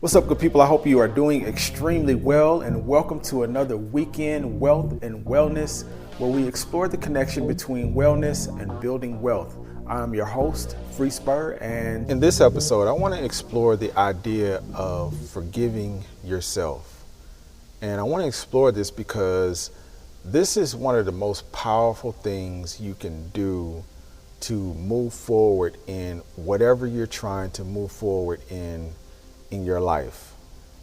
What's up, good people? I hope you are doing extremely well, and welcome to another weekend Wealth and Wellness, where we explore the connection between wellness and building wealth. I'm your host, FREESPUR, and in this episode, I want to explore the idea of forgiving yourself. And I want to explore this because this is one of the most powerful things you can do to move forward in whatever you're trying to move forward in your life.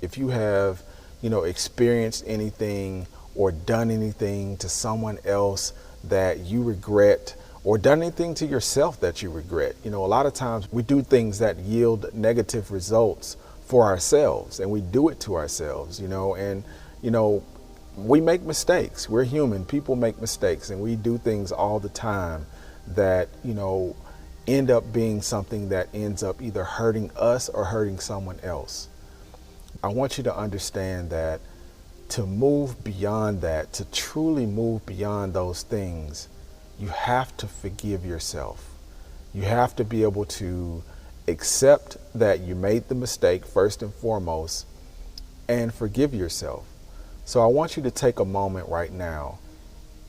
If you have, experienced anything or done anything to someone else that you regret, or done anything to yourself that you regret, a lot of times we do things that yield negative results for ourselves, and we do it to ourselves, and we make mistakes. We're human. People make mistakes, and we do things all the time that, end up being something that ends up either hurting us or hurting someone else. I want you to understand that to move beyond that, to truly move beyond those things, you have to forgive yourself. You have to be able to accept that you made the mistake first and foremost, and forgive yourself. So I want you to take a moment right now.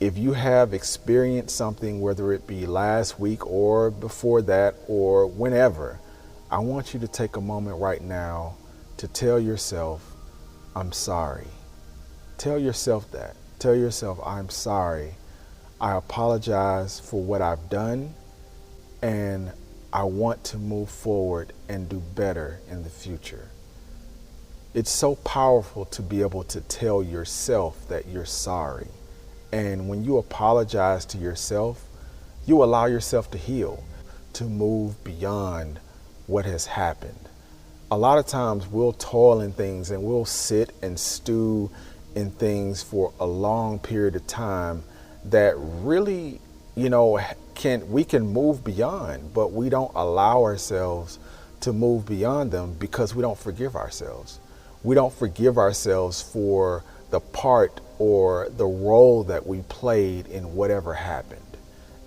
If you have experienced something, whether it be last week or before that or whenever, I want you to take a moment right now to tell yourself, I'm sorry. Tell yourself that. Tell yourself, I'm sorry. I apologize for what I've done, and I want to move forward and do better in the future. It's so powerful to be able to tell yourself that you're sorry. And when you apologize to yourself, you allow yourself to heal, to move beyond what has happened. A lot of times we'll toil in things and we'll sit and stew in things for a long period of time that really, we can move beyond, but we don't allow ourselves to move beyond them because we don't forgive ourselves. We don't forgive ourselves for the part or the role that we played in whatever happened.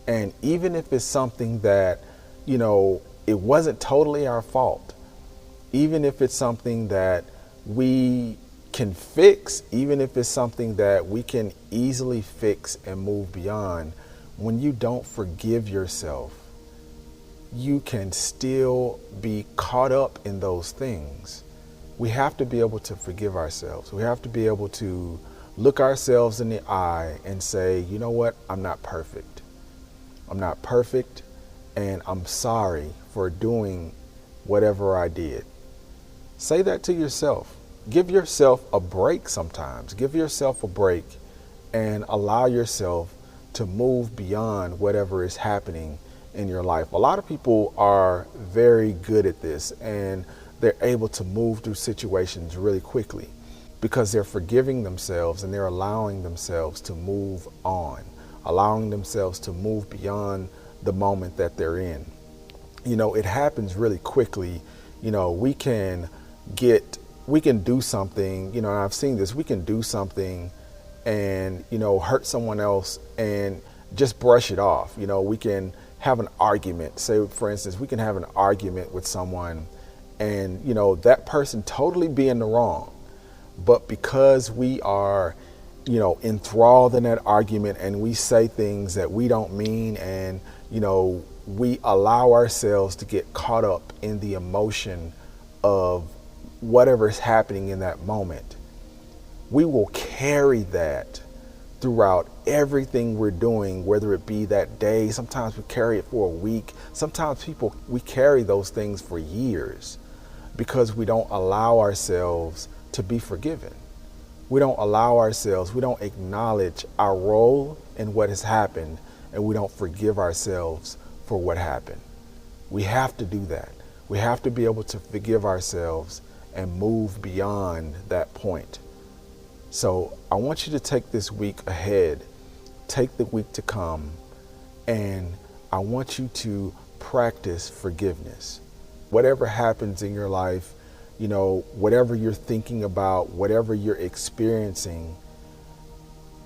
And even if it's something that, it wasn't totally our fault, even if it's something that we can fix, even if it's something that we can easily fix and move beyond, when you don't forgive yourself, you can still be caught up in those things. We have to be able to forgive ourselves. We have to be able to look ourselves in the eye and say, you know what? I'm not perfect. I'm not perfect, and I'm sorry for doing whatever I did. Say that to yourself. Give yourself a break sometimes. Give yourself a break and allow yourself to move beyond whatever is happening in your life. A lot of people are very good at this, and they're able to move through situations really quickly because they're forgiving themselves and they're allowing themselves to move on, allowing themselves to move beyond the moment that they're in. It happens really quickly. We can do something, and I've seen this, we can do something and, hurt someone else and just brush it off. We can have an argument. Say, for instance, we can have an argument with someone and, that person totally be in the wrong. But because we are, enthralled in that argument and we say things that we don't mean, and, we allow ourselves to get caught up in the emotion of whatever is happening in that moment, we will carry that throughout everything we're doing, whether it be that day. Sometimes we carry it for a week. Sometimes we carry those things for years because we don't allow ourselves to be forgiven. We don't acknowledge our role in what has happened, and we don't forgive ourselves for what happened. We have to do that. We have to be able to forgive ourselves and move beyond that point. So I want you to take this week ahead, take the week to come, and I want you to practice forgiveness. Whatever happens in your life, whatever you're thinking about, whatever you're experiencing,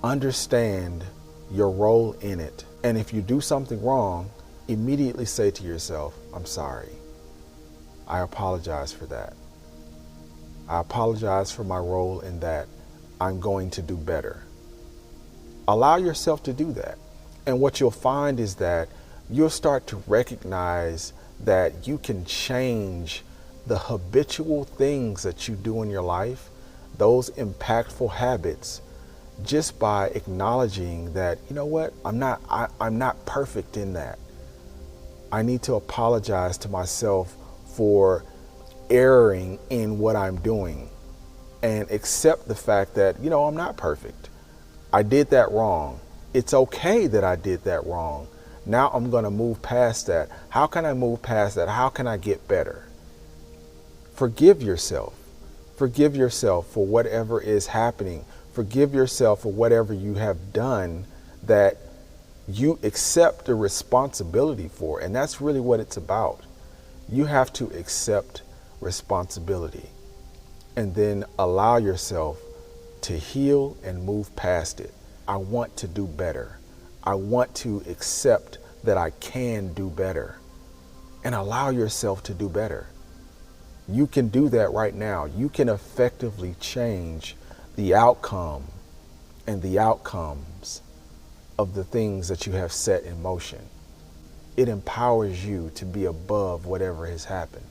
understand your role in it. And if you do something wrong, immediately say to yourself, I'm sorry. I apologize for that. I apologize for my role in that. I'm going to do better. Allow yourself to do that. And what you'll find is that you'll start to recognize that you can change the habitual things that you do in your life, those impactful habits, just by acknowledging that, you know what, I'm not perfect in that. I need to apologize to myself for erring in what I'm doing and accept the fact that, you know, I'm not perfect. I did that wrong. It's okay that I did that wrong. Now I'm going to move past that. How can I move past that? How can I get better? Forgive yourself. Forgive yourself for whatever is happening. Forgive yourself for whatever you have done that you accept the responsibility for. And that's really what it's about. You have to accept responsibility and then allow yourself to heal and move past it. I want to do better. I want to accept that I can do better, and allow yourself to do better. You can do that right now. You can effectively change the outcome and the outcomes of the things that you have set in motion. It empowers you to be above whatever has happened.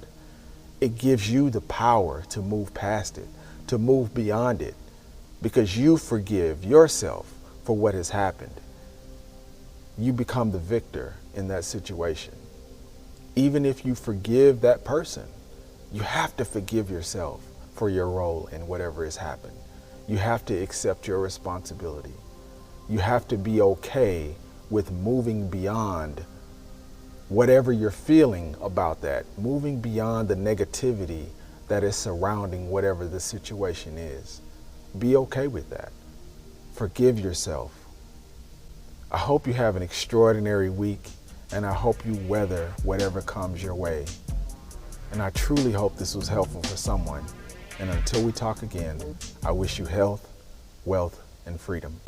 It gives you the power to move past it, to move beyond it, because you forgive yourself for what has happened. You become the victor in that situation. Even if you forgive that person, you have to forgive yourself for your role in whatever has happened. You have to accept your responsibility. You have to be okay with moving beyond whatever you're feeling about that, moving beyond the negativity that is surrounding whatever the situation is. Be okay with that. Forgive yourself. I hope you have an extraordinary week, and I hope you weather whatever comes your way. And I truly hope this was helpful for someone. And until we talk again, I wish you health, wealth, and freedom.